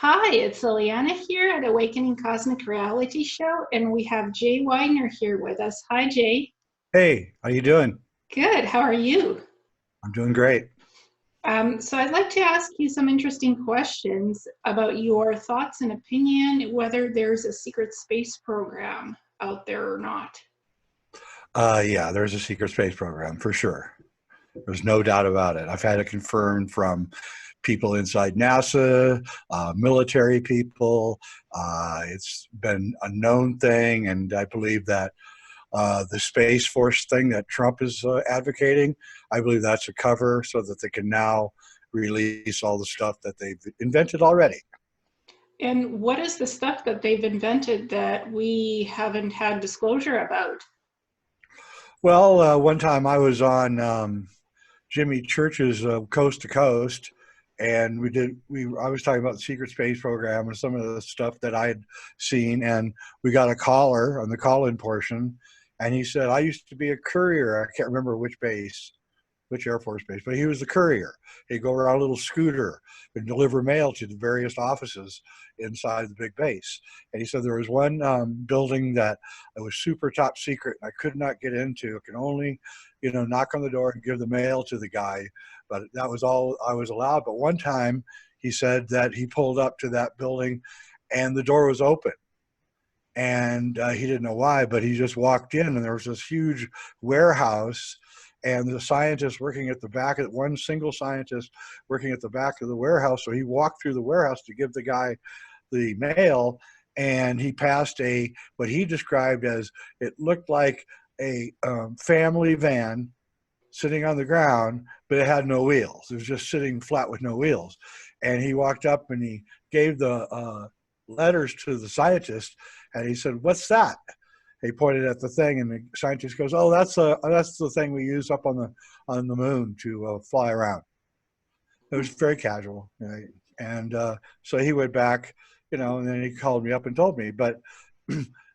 Hi, it's Ileana here at Awakening Cosmic Reality Show, and we have Jay Weidner here with us. Hi, Jay. Hey, how you doing? Good. How are you? I'm doing great. So I'd like to ask you some interesting questions about your thoughts and opinion, whether there's a secret space program out there or not. Yeah, there's a secret space program for sure. There's no doubt about it. I've had it confirmed from people inside NASA, military people. It's been a known thing, and I believe that the Space Force thing that Trump is advocating, I believe that's a cover so that they can now release all the stuff that they've invented already. And what is the stuff that they've invented that we haven't had disclosure about? Well, one time I was on Jimmy Church's Coast to Coast, and I was talking about the secret space program and some of the stuff that I had seen, and we got a caller on the call-in portion, and he said, I used to be a courier. I can't remember which Air Force base, but he was the courier. He'd go around a little scooter and deliver mail to the various offices inside the big base. And he said there was one building that was super top secret and I could not get into. I could only, knock on the door and give the mail to the guy, but that was all I was allowed. But one time he said that he pulled up to that building and the door was open. And he didn't know why, but he just walked in and there was this huge warehouse and the scientist working at the back of one single scientist working at the back of the warehouse. So he walked through the warehouse to give the guy the mail, and he passed what he described as it looked like a family van sitting on the ground, but it had no wheels. It was just sitting flat with no wheels. And he walked up and he gave the letters to the scientist, and he said, "What's that?" He pointed at the thing, and the scientist goes, "Oh, that's the thing we use up on the moon to fly around." It was very casual, right? And so he went back, and then he called me up and told me. But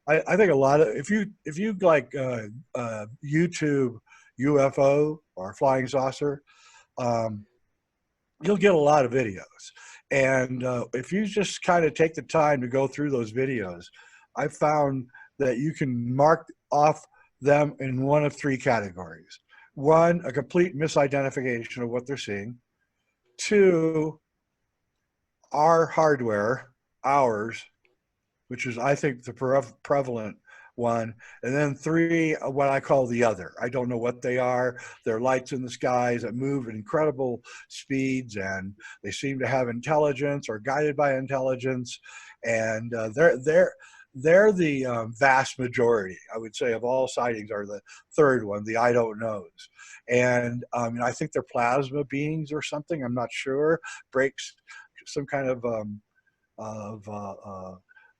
I think a lot of if you like YouTube UFO or flying saucer, um, you'll get a lot of videos. And if you just kind of take the time to go through those videos, I found that you can mark off them in one of three categories. One, a complete misidentification of what they're seeing. Two, our hardware, ours, which is, I think, the prevalent one. And then three, what I call the other. I don't know what they are. They're lights in the skies that move at incredible speeds, and they seem to have intelligence or guided by intelligence. And they're the vast majority, I would say, of all sightings are the third one, the I don't knows. And I think they're plasma beings or something. I'm not sure. Breaks some kind of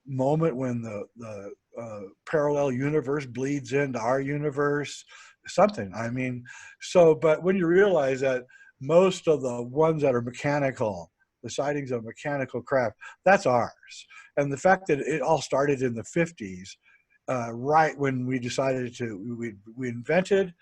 moment when the parallel universe bleeds into our universe, something. But when you realize that most of the ones that are mechanical, the sightings of mechanical craft, that's ours. And the fact that it all started in the 50s, right when we decided we invented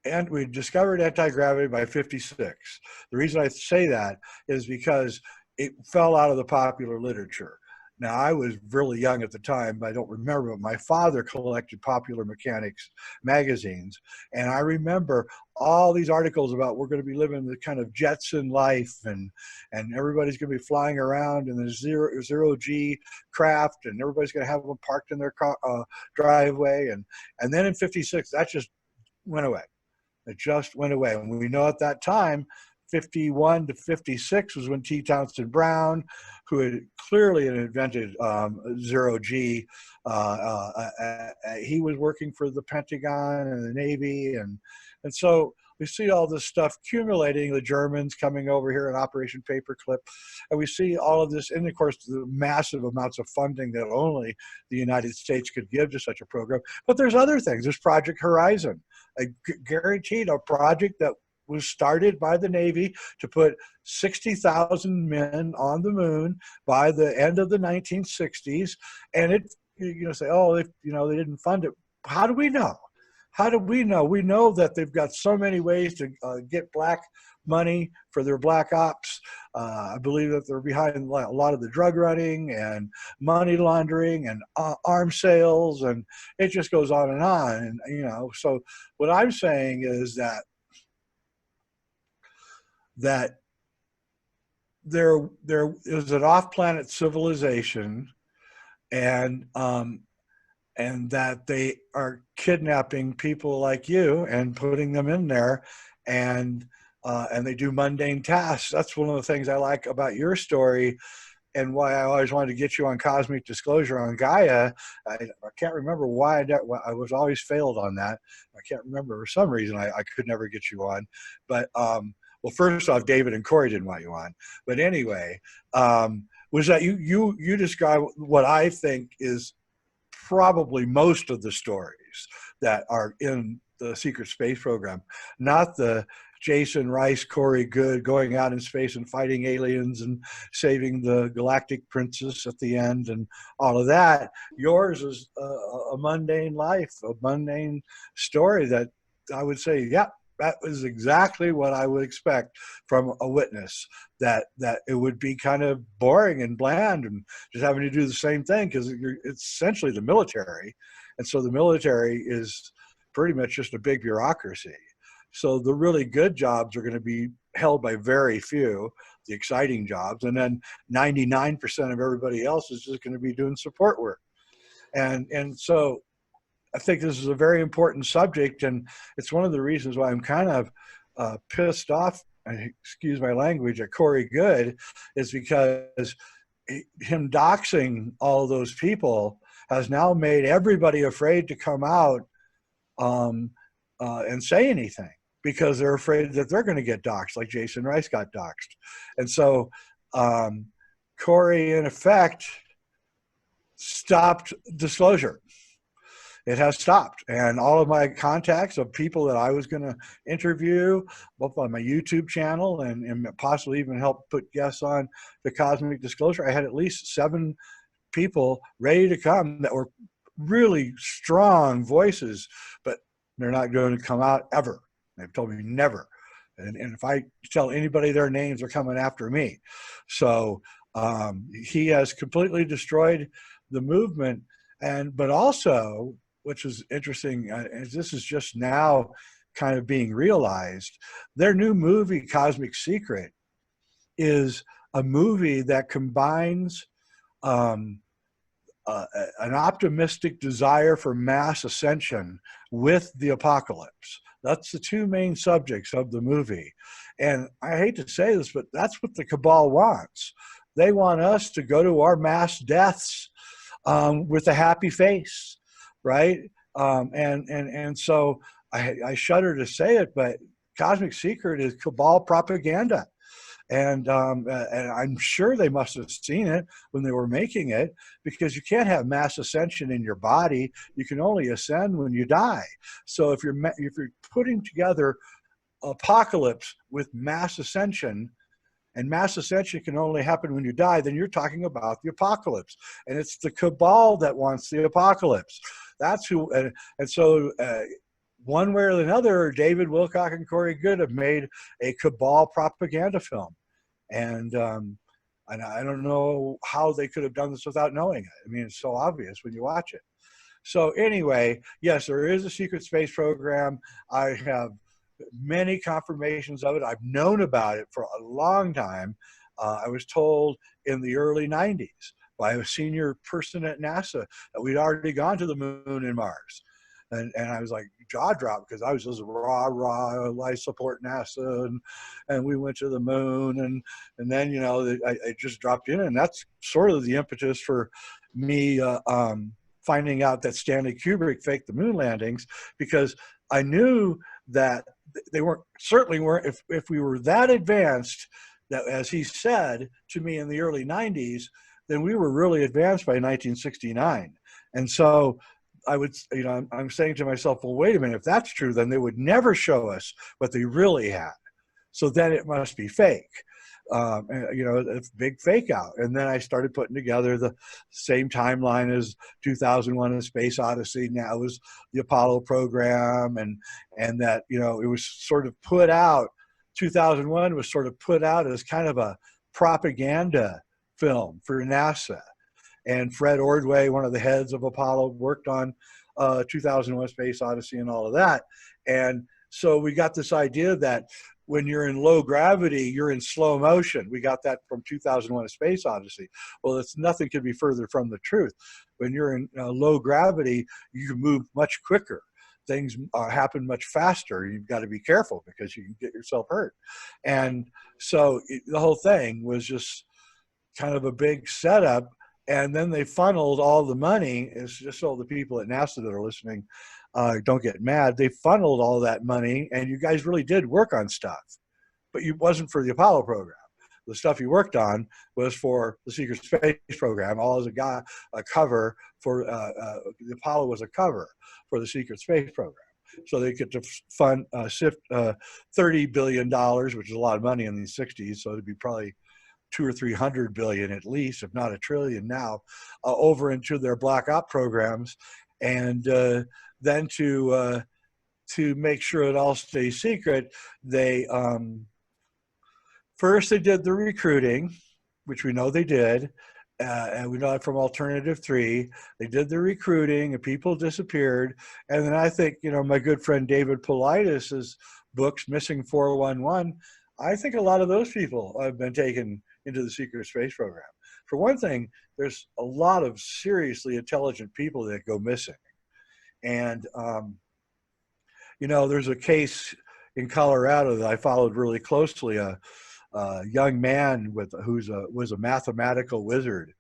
and we discovered anti-gravity by 56. The reason I say that is because it fell out of the popular literature. Now, I was really young at the time, but I don't remember. But my father collected Popular Mechanics magazines, and I remember all these articles about we're going to be living the kind of Jetson life, and everybody's going to be flying around in the zero G craft, and everybody's going to have them parked in their driveway, and then in '56 that just went away. It just went away, and we know at that time 51 to 56 was when T. Townsend Brown, who had clearly invented zero G, he was working for the Pentagon and the Navy, and so we see all this stuff accumulating. The Germans coming over here in Operation Paperclip, and we see all of this, and of course the massive amounts of funding that only the United States could give to such a program. But there's other things. There's Project Horizon, guaranteed a project that was started by the Navy to put 60,000 men on the moon by the end of the 1960s. And it, say, oh, they didn't fund it. How do we know? How do we know? We know that they've got so many ways to get black money for their black ops. I believe that they're behind a lot of the drug running and money laundering and arms sales, and it just goes on and on. And so what I'm saying is that there is an off-planet civilization, and that they are kidnapping people like you and putting them in there, and they do mundane tasks. That's one of the things I like about your story, and why I always wanted to get you on Cosmic Disclosure on Gaia. I can't remember why I was always failed on that. I can't remember, for some reason I could never get you on. But well, first off, David and Corey didn't want you on. But anyway, was that you describe what I think is probably most of the stories that are in the secret space program, not the Jason Rice, Corey Good going out in space and fighting aliens and saving the galactic princess at the end and all of that. Yours is a mundane life, a mundane story that I would say, yeah, that was exactly what I would expect from a witness, that it would be kind of boring and bland and just having to do the same thing, because it's essentially the military. And so the military is pretty much just a big bureaucracy. So the really good jobs are going to be held by very few, the exciting jobs. And then 99% of everybody else is just going to be doing support work. And so I think this is a very important subject, and it's one of the reasons why I'm kind of pissed off, excuse my language, at Corey Good, is because him doxing all those people has now made everybody afraid to come out and say anything, because they're afraid that they're going to get doxed, like Jason Rice got doxed. And so Corey, in effect, stopped disclosure. It has stopped. And all of my contacts of people that I was going to interview, both on my YouTube channel and possibly even help put guests on the Cosmic Disclosure, I had at least 7 people ready to come that were really strong voices, but they're not going to come out ever. They've told me never. And if I tell anybody their names, they're coming after me. So he has completely destroyed the movement. But also, which is interesting, as this is just now kind of being realized, their new movie, Cosmic Secret, is a movie that combines an optimistic desire for mass ascension with the apocalypse. That's the 2 main subjects of the movie. And I hate to say this, but that's what the cabal wants. They want us to go to our mass deaths with a happy face, right? And so I shudder to say it, but Cosmic Secret is cabal propaganda. And I'm sure they must have seen it when they were making it, because you can't have mass ascension in your body. You can only ascend when you die. So if you're putting together apocalypse with mass ascension, and mass ascension can only happen when you die, then you're talking about the apocalypse. And it's the cabal that wants the apocalypse. That's who, and so one way or another, David Wilcock and Corey Good have made a cabal propaganda film. And I don't know how they could have done this without knowing it. I mean, it's so obvious when you watch it. So anyway, yes, there is a secret space program. I have many confirmations of it. I've known about it for a long time. I was told in the early 90s by a senior person at NASA that we'd already gone to the moon and Mars. And I was like jaw dropped, because I was just I support NASA, and we went to the moon, and then I just dropped in, and that's sort of the impetus for me finding out that Stanley Kubrick faked the moon landings, because I knew that they certainly weren't, if we were that advanced, that, as he said to me in the early 90s, then we were really advanced by 1969. And so I would, I'm saying to myself, well, wait a minute, if that's true, then they would never show us what they really had. So then it must be fake. It's a big fake out. And then I started putting together the same timeline as 2001: A Space Odyssey. Now it was the Apollo program, and that, it was sort of put out 2001 was sort of put out as kind of a propaganda film for NASA. And Fred Ordway, one of the heads of Apollo, worked on 2001 Space Odyssey and all of that. And so we got this idea that when you're in low gravity, you're in slow motion. We got that from 2001 A Space Odyssey. Well, it's nothing could be further from the truth. When you're in low gravity, you can move much quicker. Things happen much faster. You've got to be careful because you can get yourself hurt. And so the whole thing was just kind of a big setup. And then they funneled all the money. It's just so the people at NASA that are listening don't get mad. They funneled all that money, and you guys really did work on stuff, but it wasn't for the Apollo program. The stuff you worked on was for the Secret Space program. All as a cover for the Apollo was a cover for the Secret Space program. So they could fund sift $30 billion, which is a lot of money in the 60s. So it'd be probably 200 or 300 billion at least, if not a trillion now, over into their black op programs, and then to make sure it all stays secret, they first they did the recruiting, which we know they did, and we know it from Alternative 3. They did the recruiting, and people disappeared, and then I think my good friend David Paulides' books, Missing 411. I think a lot of those people have been taken into the secret space program. For one thing, there's a lot of seriously intelligent people that go missing. And, there's a case in Colorado that I followed really closely. A young man was a mathematical wizard,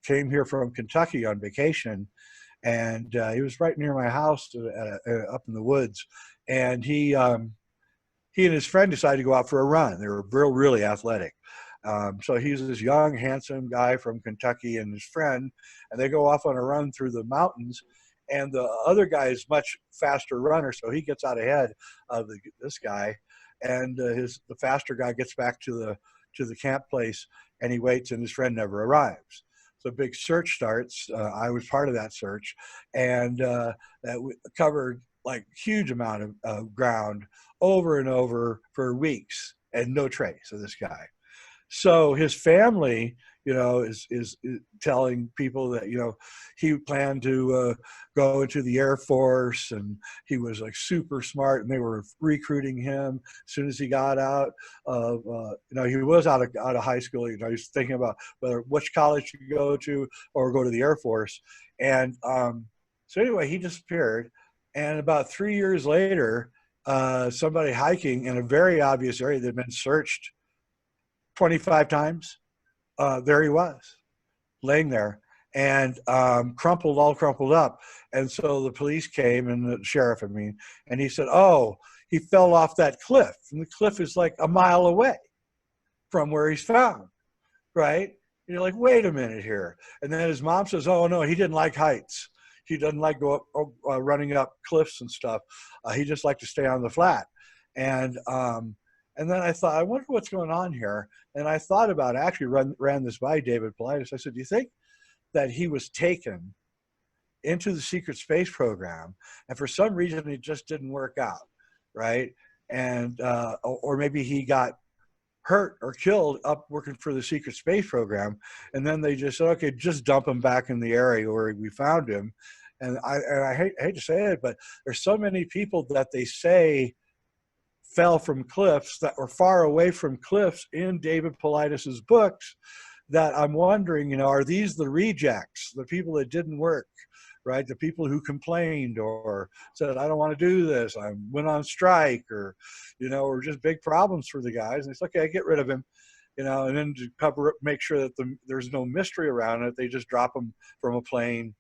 came here from Kentucky on vacation, and he was right near my house up in the woods. And he and his friend decided to go out for a run. They were really athletic. So he's this young, handsome guy from Kentucky and his friend, and they go off on a run through the mountains. And the other guy is much faster runner, so he gets out ahead of this guy. And the faster guy gets back to the camp place, and he waits, and his friend never arrives. So a big search starts. I was part of that search, and that covered like huge amount of ground over and over for weeks, and no trace of this guy. So his family, is telling people that, he planned to go into the Air Force, and he was like super smart, and they were recruiting him as soon as he got out of, he was out of high school. He was thinking about which college to go to or go to the Air Force. And so anyway, he disappeared. And about 3 years later, somebody hiking in a very obvious area that had been searched 25 times, there he was, laying there, and crumpled up. And so the police came, and the sheriff, and he said, oh, he fell off that cliff. And the cliff is like a mile away from where he's found, right? And you're like, wait a minute here. And then his mom says, oh, no, he didn't like heights. He doesn't like running up cliffs and stuff. He just liked to stay on the flat. And then I thought, I wonder what's going on here. And I thought about actually ran this by David Paulides. I said, do you think that he was taken into the secret space program, and for some reason it just didn't work out, right? And or maybe he got hurt or killed up working for the secret space program, and then they just said, okay, just dump him back in the area where we found him. And I hate to say it, but there's so many people that they say fell from cliffs that were far away from cliffs in David Paulides' books, that I'm wondering, are these the rejects, the people that didn't work, right? The people who complained or said, I don't want to do this, I went on strike, or, or just big problems for the guys. And it's okay, get rid of him, and then to make sure that there's no mystery around it, they just drop him from a plane,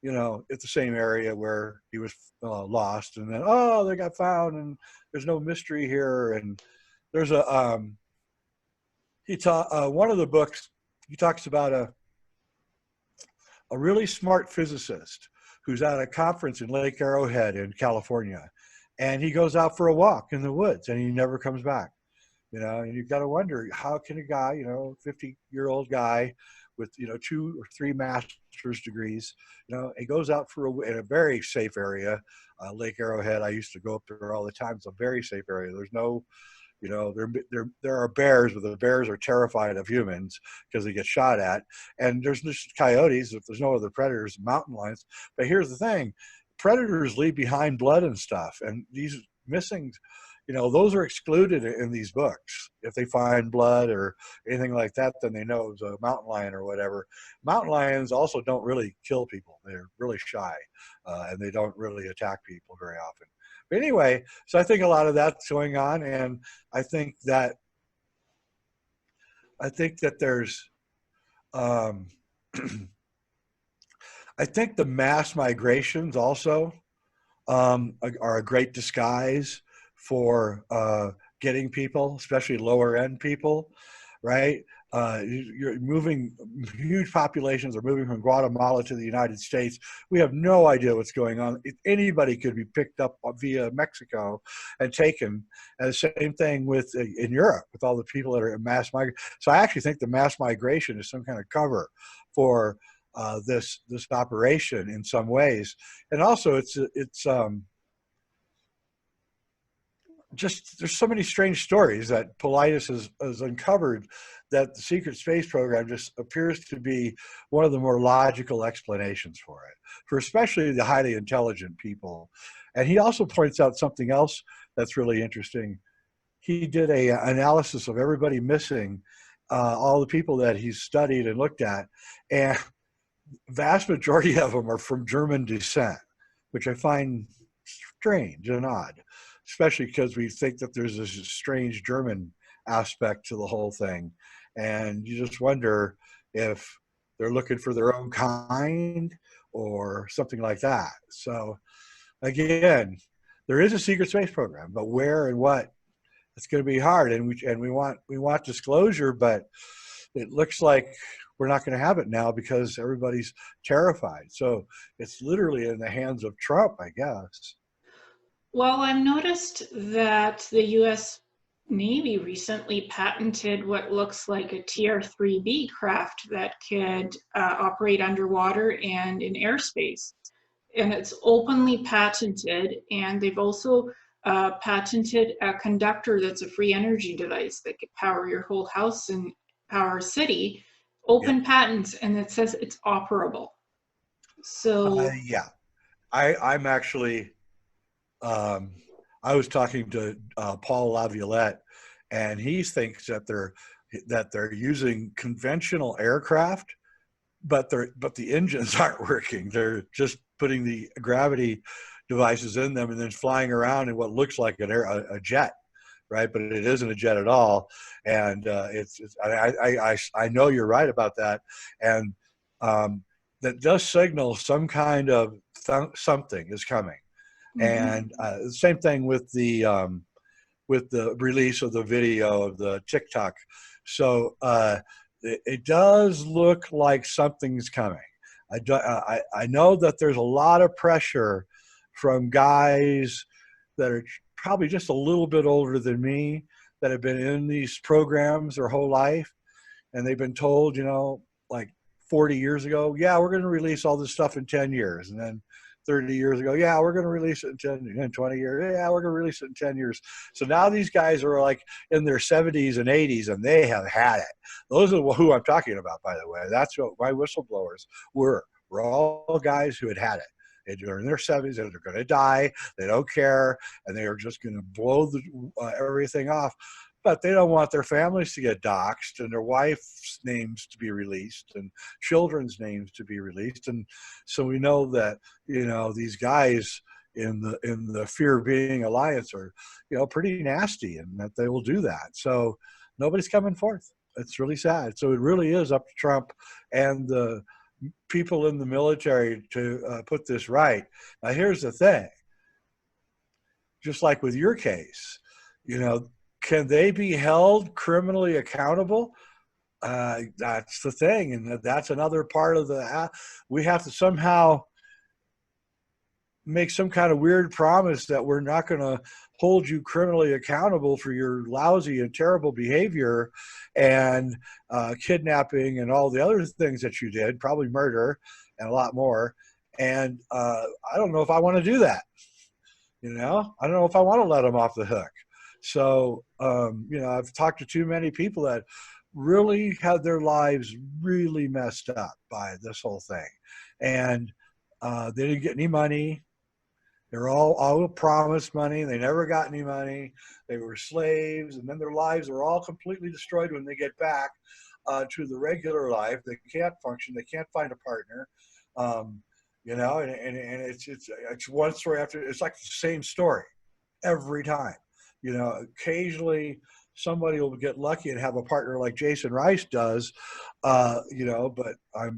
at the same area where he was lost, and then, oh, they got found, and there's no mystery here. And there's one of the books, he talks about a really smart physicist who's at a conference in Lake Arrowhead in California, and he goes out for a walk in the woods, and he never comes back. And you've got to wonder, how can a guy, 50-year-old guy with 2 or 3 master's degrees, he goes out in a very safe area, Lake Arrowhead. I used to go up there all the time. It's a very safe area. There's no You know, there are bears, but the bears are terrified of humans because they get shot at. And there's just coyotes if there's no other predators, mountain lions. But here's the thing: predators leave behind blood and stuff, and these missing, you know, those are excluded in these books. If they find blood or anything like that, then they know it's a mountain lion or whatever. Mountain lions also don't really kill people. They're really shy, and they don't really attack people very often. But anyway, so I think a lot of that's going on, and I think that there's um, I think the mass migrations also are a great disguise for getting people, especially lower end people, right? You're moving, huge populations are moving from Guatemala to the United States. We have no idea what's going on. Anybody could be picked up via Mexico and taken. And the same thing with in Europe with all the people that are in mass migration. So I actually think the mass migration is some kind of cover for this operation in some ways. And also it's just there's so many strange stories that Politis has uncovered that the secret space program just appears to be one of the more logical explanations for it, for especially the highly intelligent people. And he also points out something else that's really interesting. He did a analysis of everybody missing, all the people that he's studied and looked at, and vast majority of them are from German descent, which I find strange and odd, especially because we think that there's this strange German aspect to the whole thing. And you just wonder if they're looking for their own kind or something like that. So again, there is a secret space program, but where and what, it's going to be hard. And we want disclosure, but it looks like we're not going to have it now because everybody's terrified. So it's literally in the hands of Trump, I guess. Well, I've noticed that the US Navy recently patented what looks like a TR-3B craft that could operate underwater and in airspace. And it's openly patented, and they've also patented a conductor that's a free energy device that could power your whole house and power a city. Yeah. Open patents, and it says it's operable. So Yeah. I'm actually, I was talking to Paul Laviolette, and he thinks that they're using conventional aircraft, but the engines aren't working. They're just putting the gravity devices in them and then flying around in what looks like a jet, right? But it isn't a jet at all. And I know you're right about that, and that does signal some kind of something is coming. And the same thing with the release of the video of the TikTok. So it does look like something's coming. I know that there's a lot of pressure from guys that are probably just a little bit older than me that have been in these programs their whole life, and they've been told, you know, like 40 years ago, yeah, we're going to release all this stuff in 10 years, and then 30 years ago, yeah, we're going to release it in 20 years. Yeah, we're going to release it in 10 years. So now these guys are like in their 70s and 80s, and they have had it. Those are who I'm talking about, by the way. That's what my whistleblowers were. We're all guys who had it. They're in their 70s, and they're going to die. They don't care, and they are just going to blow everything off. But they don't want their families to get doxxed and their wife's names to be released and children's names to be released. And so we know that, you know, these guys in the Fear of Being Alliance are, you know, pretty nasty, and that they will do that. So nobody's coming forth. It's really sad. So it really is up to Trump and the people in the military to put this right. Now, here's the thing. Just like with your case, you know, can they be held criminally accountable? That's the thing, and that's another part of the. We have to somehow make some kind of weird promise that we're not going to hold you criminally accountable for your lousy and terrible behavior and kidnapping and all the other things that you did, probably murder and a lot more. And I don't know if I want to do that. You know, I don't know if I want to let them off the hook. So, you know, I've talked to too many people that really had their lives really messed up by this whole thing. And they didn't get any money. They were all promised money. They never got any money. They were slaves, and then their lives are all completely destroyed when they get back to the regular life. They can't function. They can't find a partner. Um, you know, and it's one story after. It's like the same story every time. You know, occasionally somebody will get lucky and have a partner like Jason Rice does. You know, but I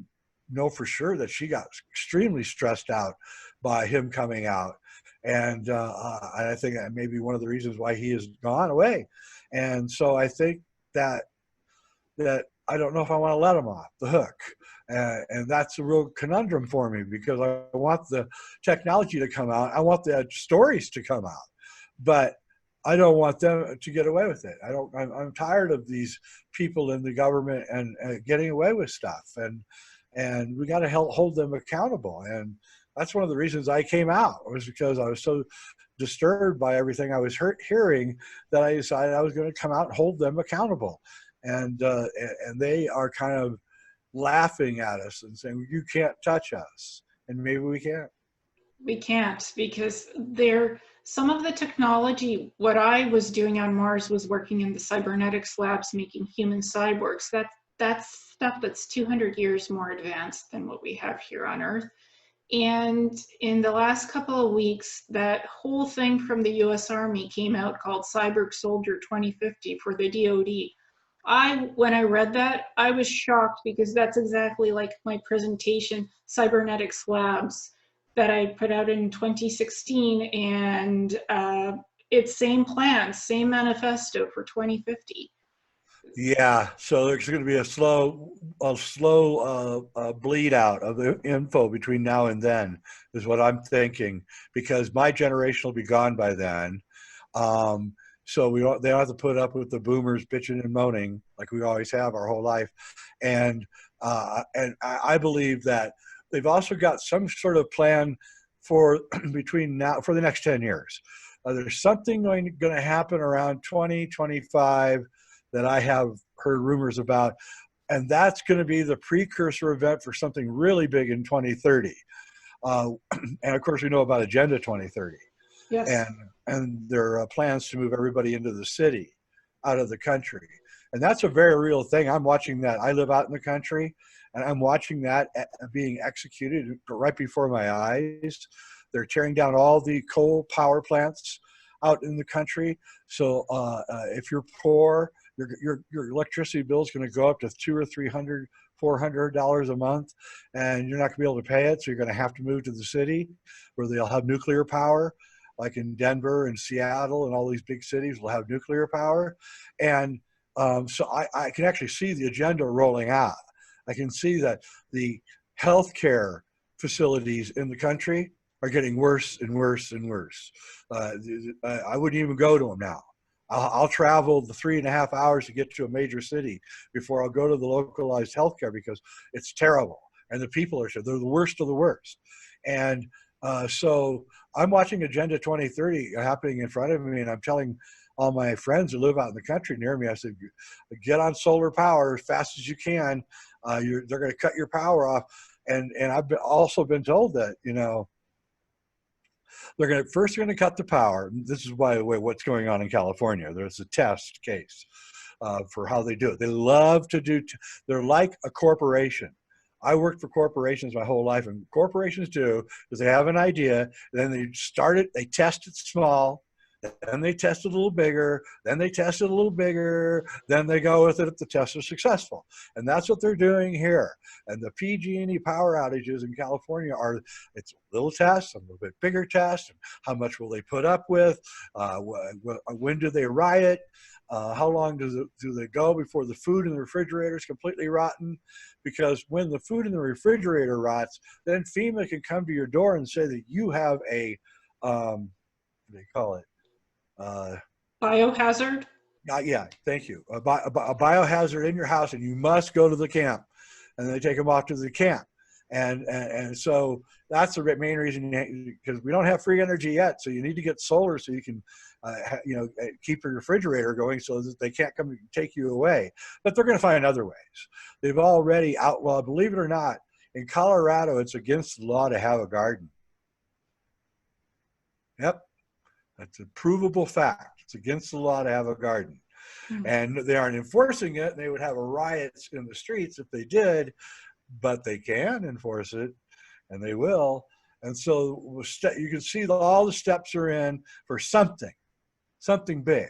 know for sure that she got extremely stressed out by him coming out. And I think that may be one of the reasons why he has gone away. And so I think that I don't know if I want to let him off the hook. And that's a real conundrum for me, because I want the technology to come out. I want the stories to come out, but I don't want them to get away with it. I'm tired of these people in the government and getting away with stuff. And we got to hold them accountable. And that's one of the reasons I came out, was because I was so disturbed by everything I was hearing, that I decided I was going to come out and hold them accountable. And they are kind of laughing at us and saying, you can't touch us. And maybe we can't. We can't, because some of the technology, what I was doing on Mars was working in the cybernetics labs, making human cyborgs. That's stuff that's 200 years more advanced than what we have here on Earth. And in the last couple of weeks, that whole thing from the US Army came out called Cyborg Soldier 2050 for the DoD. When I read that, I was shocked, because that's exactly like my presentation, Cybernetics Labs, that I put out in 2016. And it's same plan, same manifesto for 2050. Yeah, so there's going to be a slow bleed out of the info between now and then, is what I'm thinking, because my generation will be gone by then. So they don't have to put up with the boomers bitching and moaning like we always have our whole life. And I believe that they've also got some sort of plan for between now for the next 10 years. There's something going to happen around 2025 that I have heard rumors about, and that's going to be the precursor event for something really big in 2030. And of course, we know about Agenda 2030. Yes. And there are plans to move everybody into the city, out of the country. And that's a very real thing. I'm watching that. I live out in the country, and I'm watching that being executed right before my eyes. They're tearing down all the coal power plants out in the country. So if you're poor, your electricity bill is going to go up to $200 or $300, $400 a month, and you're not going to be able to pay it. So you're going to have to move to the city where they'll have nuclear power, like in Denver and Seattle and all these big cities will have nuclear power. And so I can actually see the agenda rolling out. I can see that the healthcare facilities in the country are getting worse and worse and worse. I wouldn't even go to them now. I'll travel the 3.5 hours to get to a major city before I'll go to the localized healthcare, because it's terrible. And the people they're the worst of the worst. And so I'm watching Agenda 2030 happening in front of me, and I'm telling all my friends who live out in the country near me, I said, get on solar power as fast as you can. They're going to cut your power off. And I've also been told that, you know, they're going to cut the power. This is, by the way, what's going on in California. There's a test case for how they do it. They love to they're like a corporation. I worked for corporations my whole life, and corporations do is they have an idea, then they start it, they test it small, then they test it a little bigger, then they test it a little bigger, then they go with it if the tests are successful. And that's what they're doing here. And the PG&E power outages in California it's little tests, a little bit bigger tests, and how much will they put up with, when do they riot, how long do they go before the food in the refrigerator is completely rotten? Because when the food in the refrigerator rots, then FEMA can come to your door and say that you have a, what do they call it? Biohazard? Yeah, thank you. A biohazard in your house, and you must go to the camp. And they take them off to the camp. And so that's the main reason, because we don't have free energy yet. So you need to get solar so you can, keep your refrigerator going so that they can't come and take you away. But they're going to find other ways. They've already outlawed, believe it or not, in Colorado, it's against the law to have a garden. Yep, that's a provable fact. It's against the law to have a garden. And they aren't enforcing it. They would have riots in the streets if they did, but they can enforce it, and they will. And so you can see all the steps are in for something big.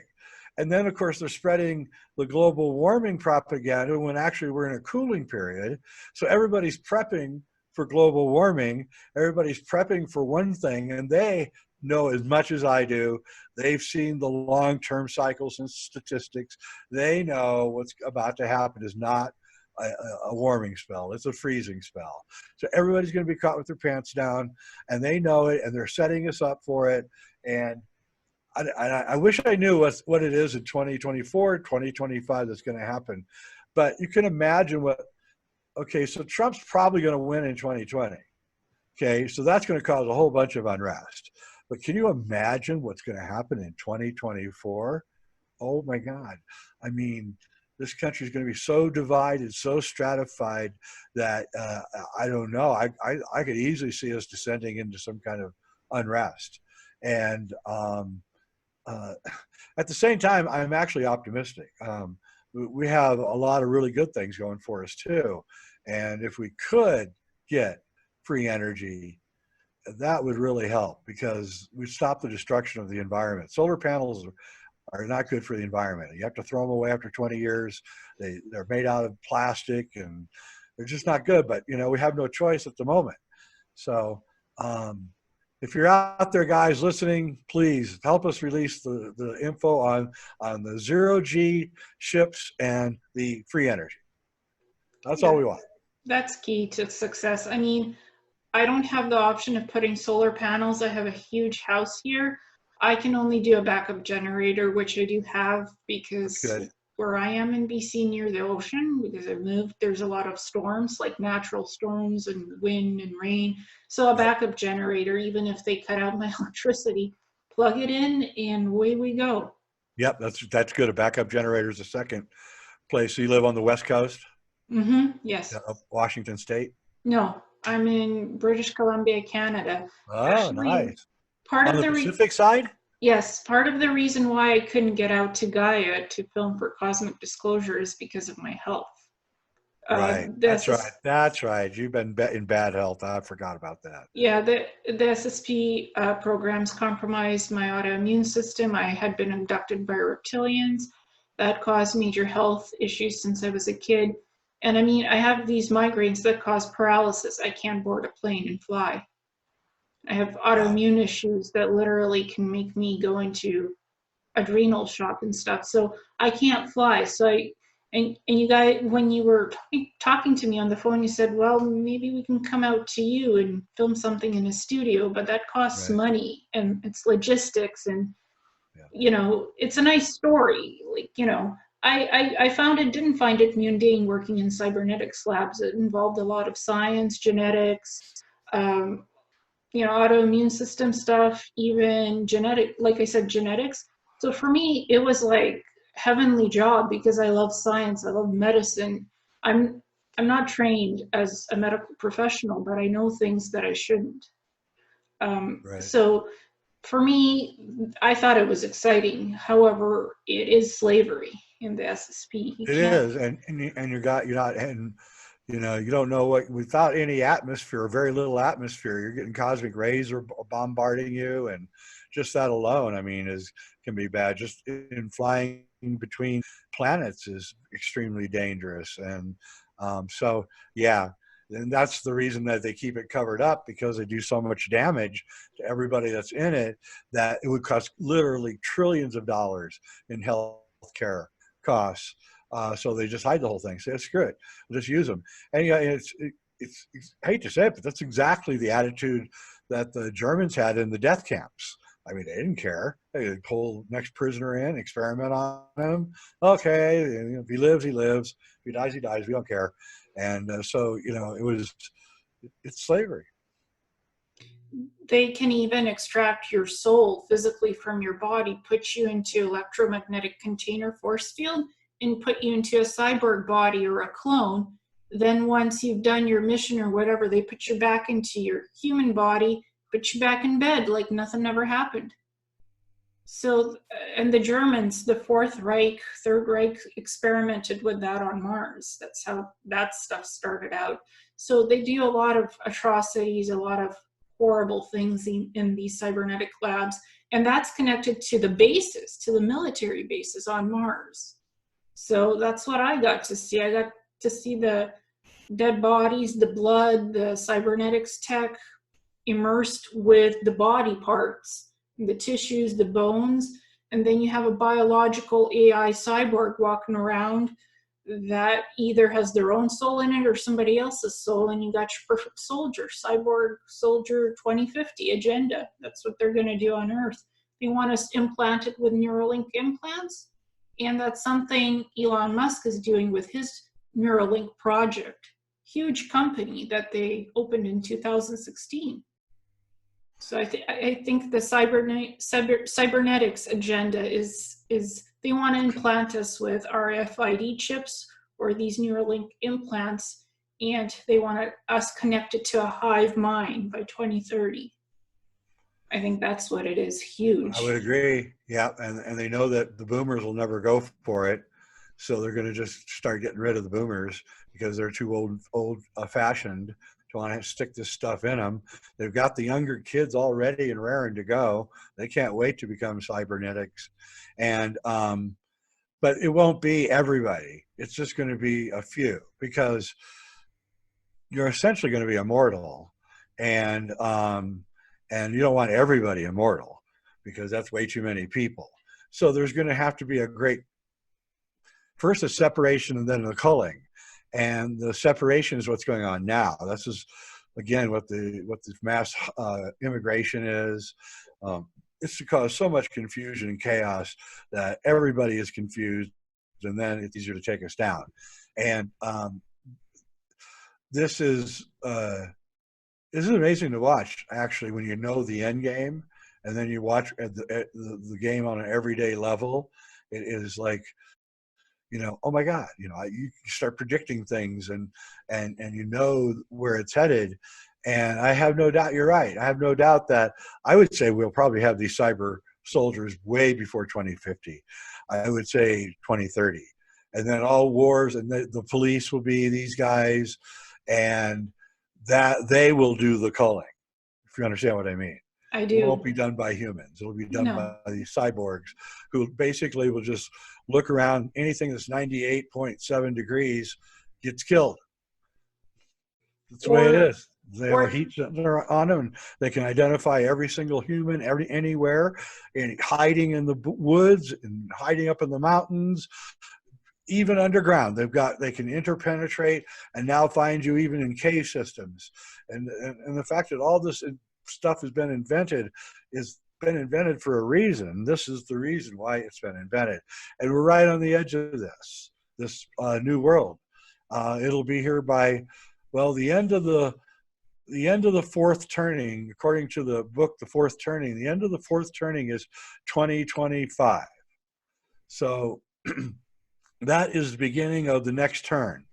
And then, of course, they're spreading the global warming propaganda when actually we're in a cooling period. So everybody's prepping for global warming. Everybody's prepping for one thing, and they know as much as I do. They've seen the long-term cycles and statistics. They know what's about to happen is not a warming spell. It's a freezing spell. So everybody's going to be caught with their pants down, and they know it, and they're setting us up for it. And I wish I knew what it is in 2024, 2025 that's going to happen. But you can imagine okay, so Trump's probably going to win in 2020. Okay, so that's going to cause a whole bunch of unrest. But can you imagine what's going to happen in 2024? Oh my God. I mean, this country is going to be so divided, so stratified that I don't know. I could easily see us descending into some kind of unrest. And at the same time, I'm actually optimistic. We have a lot of really good things going for us too. And if we could get free energy, that would really help, because we stop the destruction of the environment. Solar panels are not good for the environment. You have to throw them away after 20 years. They're made out of plastic, and they're just not good. But, we have no choice at the moment. So if you're out there, guys, listening, please help us release the info on the 0G ships and the free energy. That's all we want. That's key to success. I mean, I don't have the option of putting solar panels. I have a huge house here. I can only do a backup generator, which I do have because where I am in BC near the ocean, because I've moved, there's a lot of storms, like natural storms and wind and rain. So a backup generator, even if they cut out my electricity, plug it in and away we go. Yep, that's good. A backup generator is the second place. So you live on the West Coast? Mm-hmm. Yes. Washington State? No, I'm in British Columbia, Canada. Oh, Actually, nice. Part on of the the Pacific side? Yes, part of the reason why I couldn't get out to Gaia to film for Cosmic Disclosure is because of my health. Right. That's right. You've been in bad health. I forgot about that. Yeah, the SSP programs compromised my autoimmune system. I had been abducted by reptilians. That caused major health issues since I was a kid. And I mean, I have these migraines that cause paralysis. I can't board a plane and fly. I have autoimmune issues that literally can make me go into adrenal shock and stuff. So I can't fly. And you guys, when you were talking to me on the phone, you said, well, maybe we can come out to you and film something in a studio, but that costs money, and it's logistics, and it's a nice story. Like, I didn't find it mundane working in cybernetics labs. It involved a lot of science, genetics, autoimmune system stuff, even like I said, genetics. So for me, it was like heavenly job because I love science, I love medicine. I'm not trained as a medical professional, but I know things that I shouldn't. So for me, I thought it was exciting. However, it is slavery in the SSP. It is, and you don't know what, without any atmosphere, or very little atmosphere, you're getting cosmic rays or bombarding you, and just that alone, I mean, can be bad. Just in flying between planets is extremely dangerous, and and that's the reason that they keep it covered up, because they do so much damage to everybody that's in it that it would cost literally trillions of dollars in health care costs. So they just hide the whole thing. Say, screw it, we'll just use them. And it's I hate to say it, but that's exactly the attitude that the Germans had in the death camps. I mean, they didn't care. They'd pull the next prisoner in, experiment on him. Okay, if he lives, he lives. If he dies, he dies. We don't care. And so it was It's slavery. They can even extract your soul physically from your body, put you into electromagnetic container force field, and put you into a cyborg body or a clone. Then once you've done your mission or whatever, they put you back into your human body, put you back in bed like nothing ever happened. So, and the Germans, the Fourth Reich, Third Reich experimented with that on Mars. That's how that stuff started out. So they do a lot of atrocities, a lot of horrible things in these cybernetic labs. And that's connected to the bases, to the military bases on Mars. So that's what I got to see. I got to see the dead bodies, the blood, the cybernetics tech immersed with the body parts, the tissues, the bones, and then you have a biological AI cyborg walking around that either has their own soul in it or somebody else's soul, and you got your perfect soldier, Cyborg Soldier 2050 agenda. That's what they're going to do on Earth. They want us implanted with Neuralink implants, and that's something Elon Musk is doing with his Neuralink project. Huge company that they opened in 2016. So I think the cybernetics agenda is they want to implant us with RFID chips or these Neuralink implants, and they want us connected to a hive mind by 2030. I think that's what it is. Huge. I would agree. Yeah, and they know that the boomers will never go for it, so they're going to just start getting rid of the boomers because they're too old fashioned to want to stick this stuff in them. They've got the younger kids already and raring to go. They can't wait to become cybernetics. And but it won't be everybody. It's just going to be a few, because you're essentially going to be immortal, and you don't want everybody immortal because that's way too many people. So there's going to have to be first a separation and then a culling. And the separation is what's going on now. This is, again, what the mass immigration is. It's to cause so much confusion and chaos that everybody is confused, and then it's easier to take us down. And this is amazing to watch, actually, when you know the end game, and then you watch the game on an everyday level. It is like, oh my God, you start predicting things and you know where it's headed. And I have no doubt, you're right. I have no doubt that I would say we'll probably have these cyber soldiers way before 2050. I would say 2030. And then all wars and the police will be these guys, and that they will do the culling, if you understand what I mean. I do. It won't be done by humans. It'll be done by these cyborgs, who basically will just look around. Anything that's 98.7 degrees gets killed. That's the way it is. They have a heat sensor on them, and they can identify every single human anywhere, and hiding in the woods and hiding up in the mountains, even underground. They can interpenetrate and now find you even in cave systems. And the fact that all this stuff has been invented for a reason. This is the reason why it's been invented, and we're right on the edge of this new world. It'll be here by, well, the end of the fourth turning, according to the book, The Fourth Turning. The end of the fourth turning is 2025. So that is the beginning of the next turn,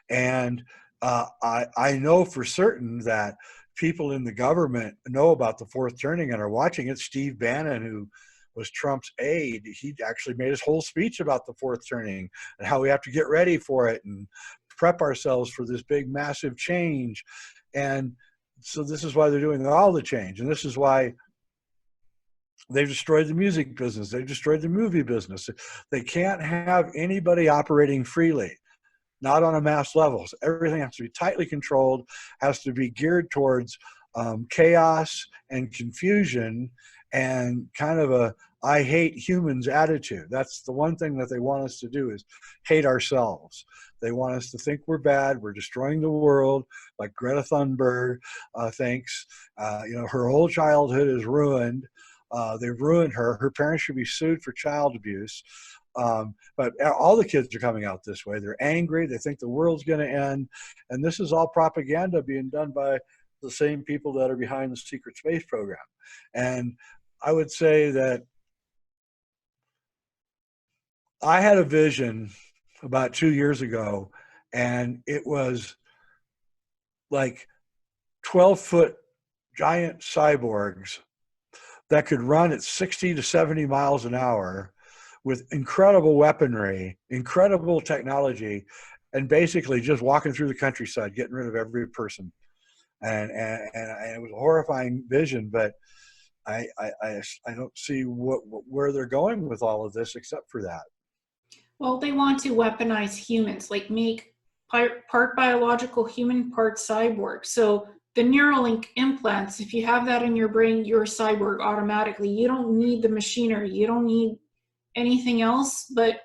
and I know for certain that people in the government know about the fourth turning and are watching it. Steve Bannon, who was Trump's aide, he actually made his whole speech about the fourth turning and how we have to get ready for it and prep ourselves for this big, massive change. And so this is why they're doing all the change. And this is why they've destroyed the music business. They've destroyed the movie business. They can't have anybody operating freely. Not on a mass level. So everything has to be tightly controlled, has to be geared towards chaos and confusion, and kind of a I hate humans attitude. That's the one thing that they want us to do, is hate ourselves. They want us to think we're bad, we're destroying the world, like Greta Thunberg thinks. Her whole childhood is ruined. They've ruined her. Her parents should be sued for child abuse. But all the kids are coming out this way. They're angry. They think the world's going to end. And this is all propaganda being done by the same people that are behind the secret space program. And I would say that I had a vision about 2 years ago, and it was like 12-foot giant cyborgs that could run at 60 to 70 miles an hour with incredible weaponry, incredible technology, and basically just walking through the countryside, getting rid of every person. And it was a horrifying vision, but I don't see where they're going with all of this except for that. Well, they want to weaponize humans, like make part biological human, part cyborg. So the Neuralink implants, if you have that in your brain, you're a cyborg automatically. You don't need the machinery. You don't need anything else. But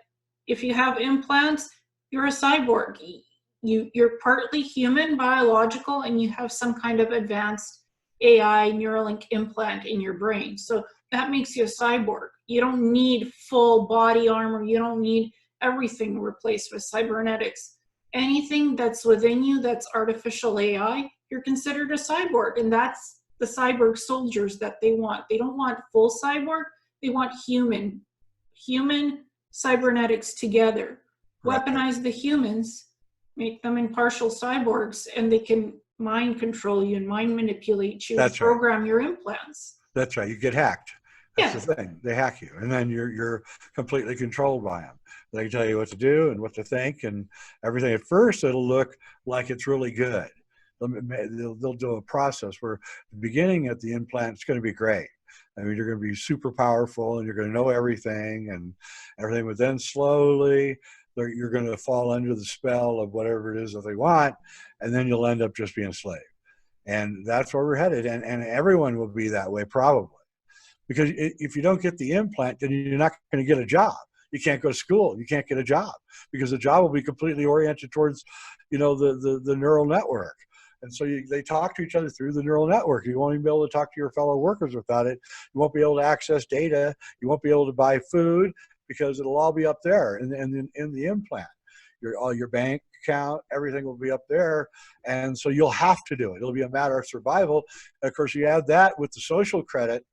if you have implants, you're a cyborg. You're partly human, biological, and you have some kind of advanced AI Neuralink implant in your brain. So that makes you a cyborg. You don't need full body armor. You don't need everything replaced with cybernetics. Anything that's within you that's artificial AI, you're considered a cyborg. And that's the cyborg soldiers that they want. They don't want full cyborg. They want human cybernetics together. Right. Weaponize the humans, make them impartial cyborgs, and they can mind control you and mind manipulate you. That's program your implants. That's right. You get hacked. That's Yeah. the thing. They hack you, and then you're completely controlled by them. They can tell you what to do and what to think and everything. At first, it'll look like it's really good. They'll do a process where the beginning at the implant, it's going to be great. I mean, you're going to be super powerful and you're going to know everything and everything. But then slowly, you're going to fall under the spell of whatever it is that they want, and then you'll end up just being a slave. And that's where we're headed. And everyone will be that way probably. Because if you don't get the implant, then you're not going to get a job. You can't go to school. You can't get a job because the job will be completely oriented towards, the neural network. And so they talk to each other through the neural network. You won't even be able to talk to your fellow workers without it. You won't be able to access data. You won't be able to buy food because it'll all be up there in the implant. All your bank account, everything will be up there. And so you'll have to do it. It'll be a matter of survival. And of course, you add that with the social credit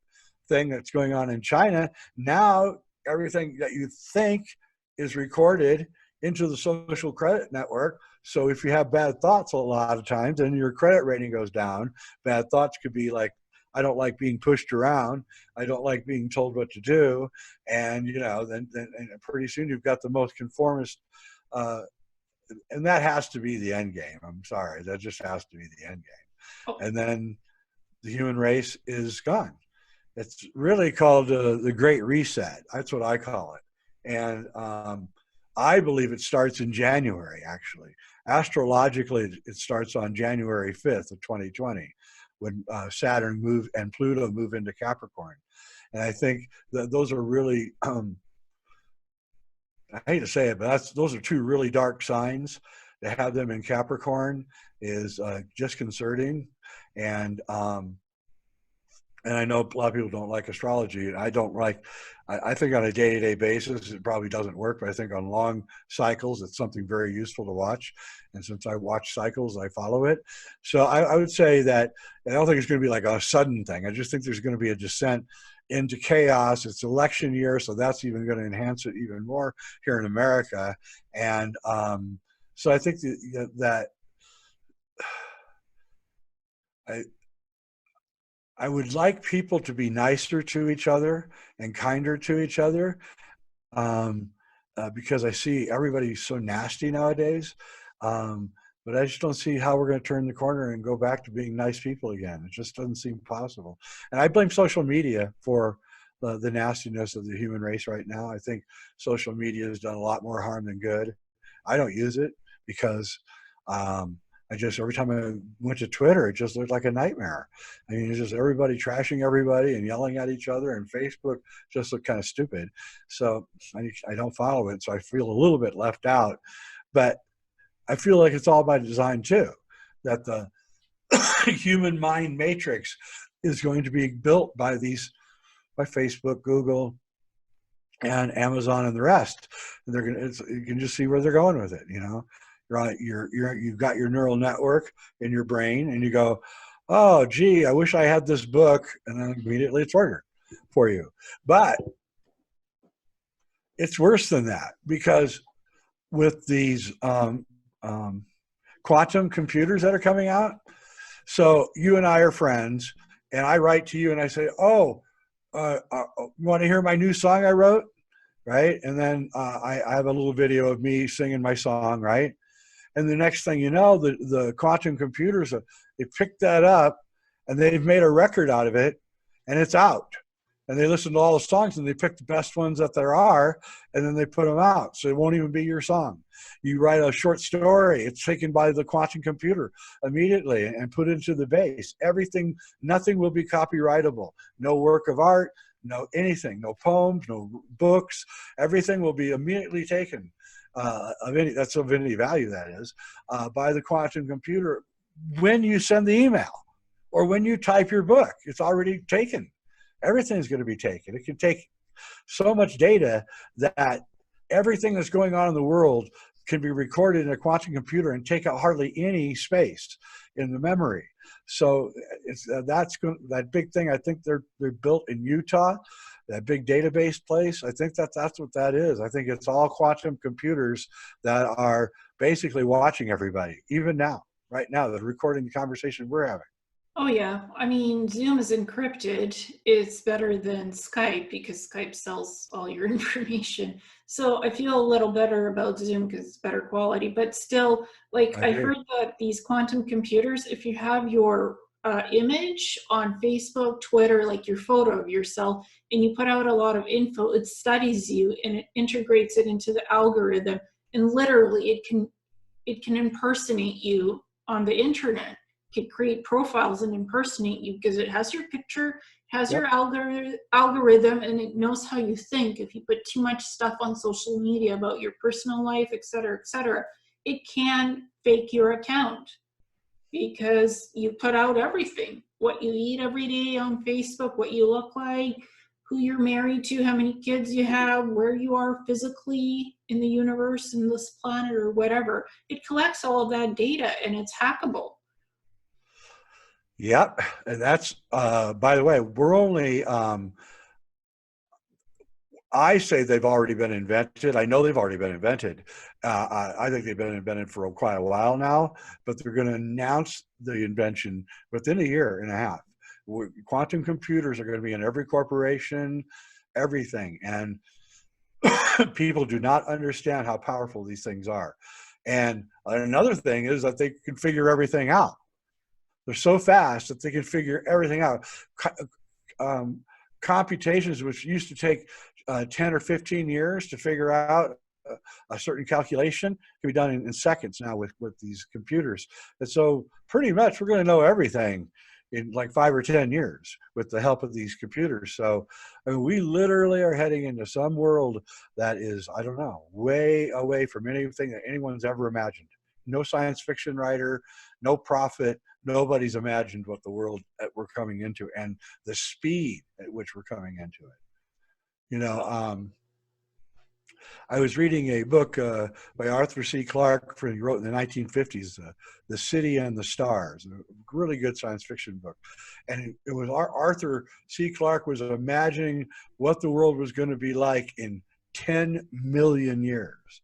thing that's going on in China. Now, everything that you think is recorded into the social credit network. So if you have bad thoughts a lot of times, then your credit rating goes down. Bad thoughts could be like, I don't like being pushed around. I don't like being told what to do. And, then pretty soon you've got the most conformist, and that has to be the end game. I'm sorry. That just has to be the end game. And then the human race is gone. It's really called the Great Reset. That's what I call it. And I believe it starts in January, actually. Astrologically, it starts on January 5th of 2020 when Saturn move and Pluto move into Capricorn. And I think that those are really, I hate to say it, but those are two really dark signs. To have them in Capricorn is disconcerting. And I know a lot of people don't like astrology. I don't like, I think on a day-to-day basis, it probably doesn't work, but I think on long cycles, it's something very useful to watch. And since I watch cycles, I follow it. So I would say that I don't think it's going to be like a sudden thing. I just think there's going to be a descent into chaos. It's election year, so that's even going to enhance it even more here in America. And so I think that I would like people to be nicer to each other and kinder to each other because I see everybody so nasty nowadays. But I just don't see how we're going to turn the corner and go back to being nice people again. It just doesn't seem possible. And I blame social media for the nastiness of the human race right now. I think social media has done a lot more harm than good. I don't use it because every time I went to Twitter, it just looked like a nightmare. I mean, it's just everybody trashing everybody and yelling at each other, and Facebook just looked kind of stupid. So I don't follow it, so I feel a little bit left out. But I feel like it's all by design too, that the human mind matrix is going to be built by Facebook, Google, and Amazon and the rest. And they're gonna, you can just see where they're going with it. You know, you've got your neural network in your brain, and you go, oh, gee, I wish I had this book, and then immediately it's ordered for you. But it's worse than that, because with these quantum computers that are coming out, so you and I are friends, and I write to you and I say, oh, you want to hear my new song I wrote? Right? And then I have a little video of me singing my song, right? And the next thing you know, the quantum computers, they picked that up and they've made a record out of it, and it's out. And they listen to all the songs and they pick the best ones that there are, and then they put them out. So it won't even be your song. You write a short story, it's taken by the quantum computer immediately and put into the base. Everything, nothing will be copyrightable. No work of art, no anything, no poems, no books. Everything will be immediately taken that's of any value, that is, by the quantum computer when you send the email or when you type your book. It's already taken. Everything's going to be taken. It can take so much data that everything that's going on in the world can be recorded in a quantum computer and take out hardly any space in the memory. So it's that big thing. I think they're built in Utah, that big database place. I think that's what that is. I think it's all quantum computers that are basically watching everybody, even now, right now. They're recording the conversation we're having. Oh yeah, I mean, Zoom is encrypted. It's better than Skype because Skype sells all your information. So I feel a little better about Zoom because it's better quality. But still, like I heard that these quantum computers, if you have your image on Facebook, Twitter, like your photo of yourself, and you put out a lot of info, it studies you and it integrates it into the algorithm, and literally it can impersonate you on the internet. Could create profiles and impersonate you because it has your picture, has your algorithm, and it knows how you think. If you put too much stuff on social media about your personal life, et cetera, it can fake your account because you put out everything. What you eat every day on Facebook, what you look like, who you're married to, how many kids you have, where you are physically in the universe, in this planet, or whatever. It collects all of that data and it's hackable. Yep, and that's by the way, we're only I say they've already been invented. I know they've already been invented. I think they've been invented for quite a while now, but they're going to announce the invention within a year and a half. Quantum computers are going to be in every corporation, everything, and people do not understand how powerful these things are. And another thing is that they can figure everything out. They're so fast that they can figure everything out. Computations, which used to take 10 or 15 years to figure out a certain calculation, can be done in seconds now with these computers. And so pretty much we're going to know everything in like 5 or 10 years with the help of these computers. So I mean, we literally are heading into some world that is, I don't know, way away from anything that anyone's ever imagined. No science fiction writer, no prophet, nobody's imagined what the world that we're coming into and the speed at which we're coming into it. You know, I was reading a book by Arthur C. Clarke, he wrote in the 1950s, The City and the Stars, a really good science fiction book. And it was Arthur C. Clarke was imagining what the world was going to be like in 10 million years.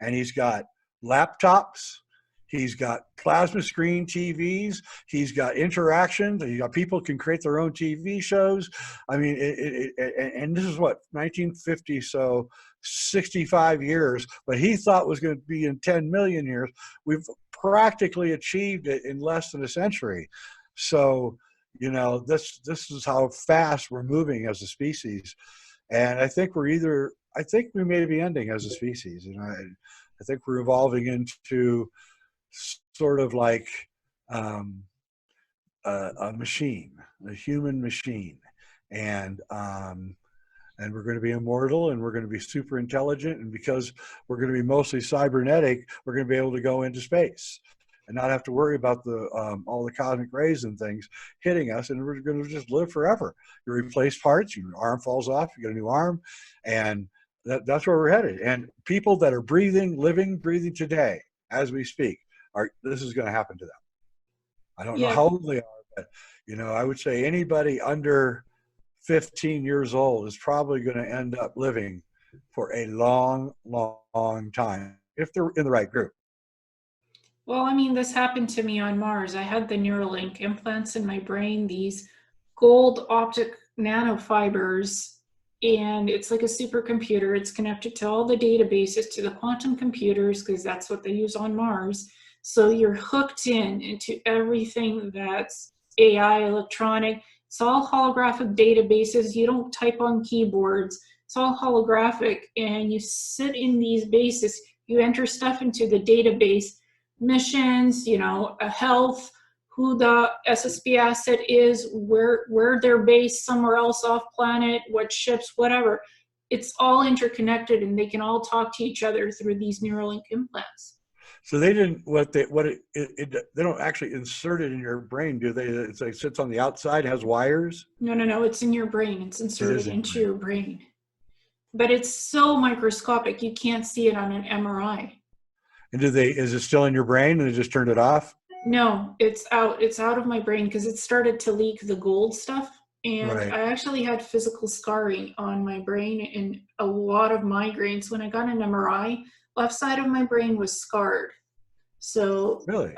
And he's got laptops, he's got plasma screen TVs, he's got interactions, he's got people can create their own TV shows. I mean, and this is what, 1950, so 65 years, but he thought was going to be in 10 million years. We've practically achieved it in less than a century. So, you know, this is how fast we're moving as a species. And I think I think we may be ending as a species. And I think we're evolving into sort of like a machine, a human machine. And we're going to be immortal and we're going to be super intelligent. And because we're going to be mostly cybernetic, we're going to be able to go into space. and not have to worry about the all the cosmic rays and things hitting us, and we're going to just live forever. You replace parts, your arm falls off, you get a new arm, and that's where we're headed. And people that are breathing, living, breathing today, as we speak, this is going to happen to them. I don't know Yeah. how old they are, but I would say anybody under 15 years old is probably going to end up living for a long, long time if they're in the right group. Well, I mean, this happened to me on Mars. I had the Neuralink implants in my brain, these gold optic nanofibers, and it's like a supercomputer. It's connected to all the databases, to the quantum computers, because that's what they use on Mars. So you're hooked into everything that's AI, electronic. It's all holographic databases. You don't type on keyboards. It's all holographic, and you sit in these bases. You enter stuff into the database, missions, a health, who the SSB asset is, where they're based somewhere else off planet, what ships, whatever. It's all interconnected, and they can all talk to each other through these Neuralink implants. So they didn't they don't actually insert it in your brain, do they? It sits on the outside, has wires. No, it's in your brain. It's inserted into your brain, but it's so microscopic you can't see it on an MRI. And is it still in your brain and they just turned it off? No, it's out. It's out of my brain because it started to leak the gold stuff. And Right. I actually had physical scarring on my brain and a lot of migraines. When I got an MRI, left side of my brain was scarred. So, Really?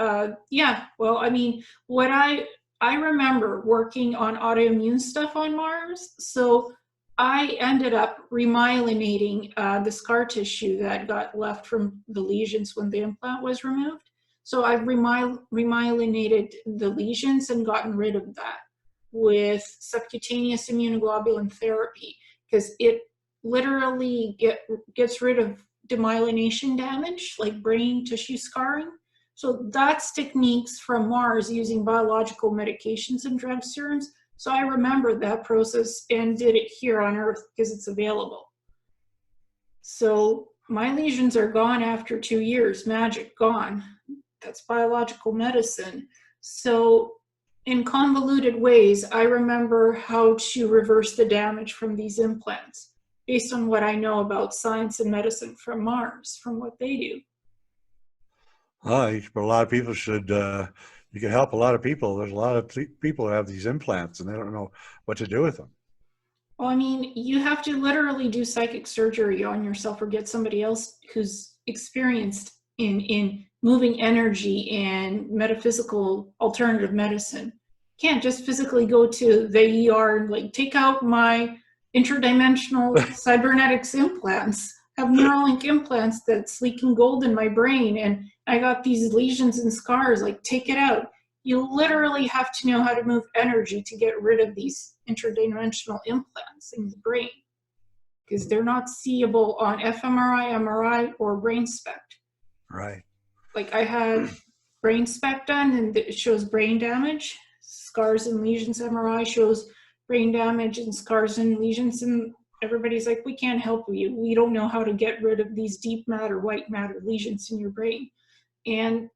yeah, well, I mean, what I remember working on autoimmune stuff on Mars. So I ended up remyelinating the scar tissue that got left from the lesions when the implant was removed. So I've remyelinated the lesions and gotten rid of that with subcutaneous immunoglobulin therapy, because it literally gets rid of demyelination damage, like brain tissue scarring. So that's techniques from Mars using biological medications and drug serums. So I remember that process and did it here on Earth because it's available. So my lesions are gone after 2 years, magic, gone. That's biological medicine. So in convoluted ways, I remember how to reverse the damage from these implants based on what I know about science and medicine from Mars, from what they do. Oh, but a lot of people should, you can help a lot of people. There's a lot of people who have these implants and they don't know what to do with them. Well, I mean, you have to literally do psychic surgery on yourself or get somebody else who's experienced in moving energy and metaphysical alternative medicine. You can't just physically go to the ER and like take out my interdimensional cybernetics implants. I have Neuralink implants that's leaking gold in my brain, and I got these lesions and scars. Like, take it out. You literally have to know how to move energy to get rid of these interdimensional implants in the brain, because they're not seeable on fMRI, MRI, or brain spect. Right. Like, I had brain spect done, and it shows brain damage. Scars and lesions MRI shows brain damage and scars and lesions, and everybody's like, we can't help you. We don't know how to get rid of these deep matter, white matter lesions in your brain. And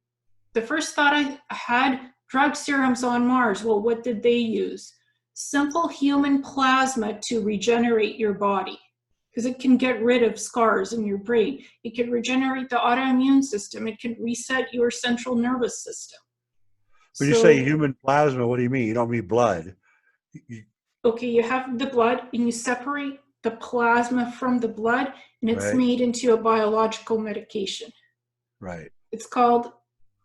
the first thought I had, drug serums on Mars. Well, what did they use? Simple human plasma to regenerate your body, because it can get rid of scars in your brain. It can regenerate the autoimmune system. It can reset your central nervous system. When you say human plasma, what do you mean? You don't mean blood? Okay, you have the blood and you separate the plasma from the blood, and it's Right. made into a biological medication. Right. It's called,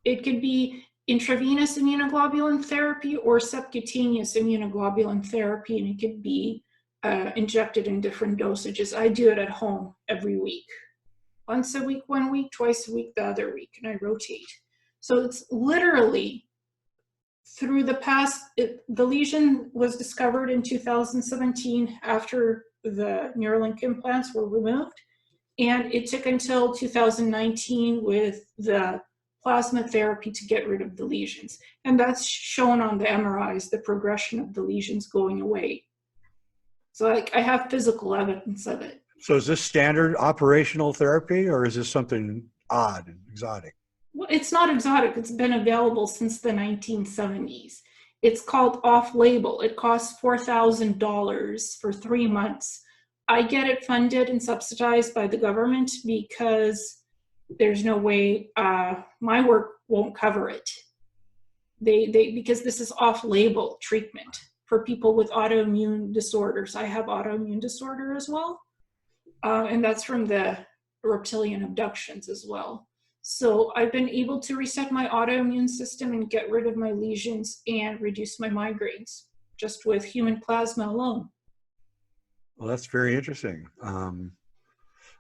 it could be intravenous immunoglobulin therapy or subcutaneous immunoglobulin therapy, and it could be injected in different dosages. I do it at home every week. Once a week, 1 week, twice a week, the other week, and I rotate. So it's literally through the past, the lesion was discovered in 2017 after the Neuralink implants were removed. And it took until 2019 with the plasma therapy to get rid of the lesions. And that's shown on the MRIs, the progression of the lesions going away. So I have physical evidence of it. So is this standard operational therapy, or is this something odd and exotic? Well, it's not exotic. It's been available since the 1970s. It's called off-label. It costs $4,000 for 3 months. I get it funded and subsidized by the government because there's no way my work won't cover it. Because this is off-label treatment for people with autoimmune disorders. I have autoimmune disorder as well, and that's from the reptilian abductions as well. So I've been able to reset my autoimmune system and get rid of my lesions and reduce my migraines just with human plasma alone. Well, that's very interesting. I'm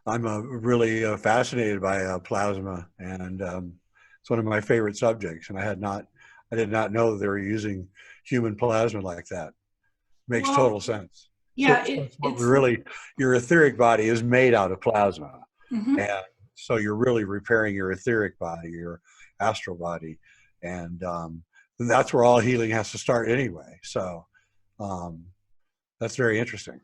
really fascinated by plasma, and it's one of my favorite subjects. And I did not know they were using human plasma like that. Makes Well, total sense. So, yeah, so it's what we it's really, your etheric body is made out of plasma, mhm. and so you're really repairing your etheric body, your astral body, and that's where all healing has to start anyway. So um, that's very interesting.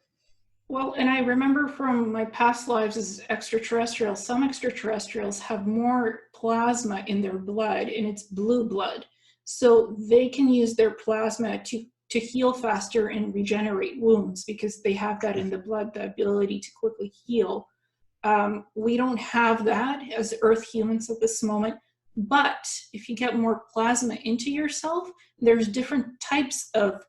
Well, and I remember from my past lives as extraterrestrials, some extraterrestrials have more plasma in their blood, and it's blue blood. So they can use their plasma to heal faster and regenerate wounds because they have that in the blood, the ability to quickly heal. We don't have that as Earth humans at this moment. But if you get more plasma into yourself, there's different types of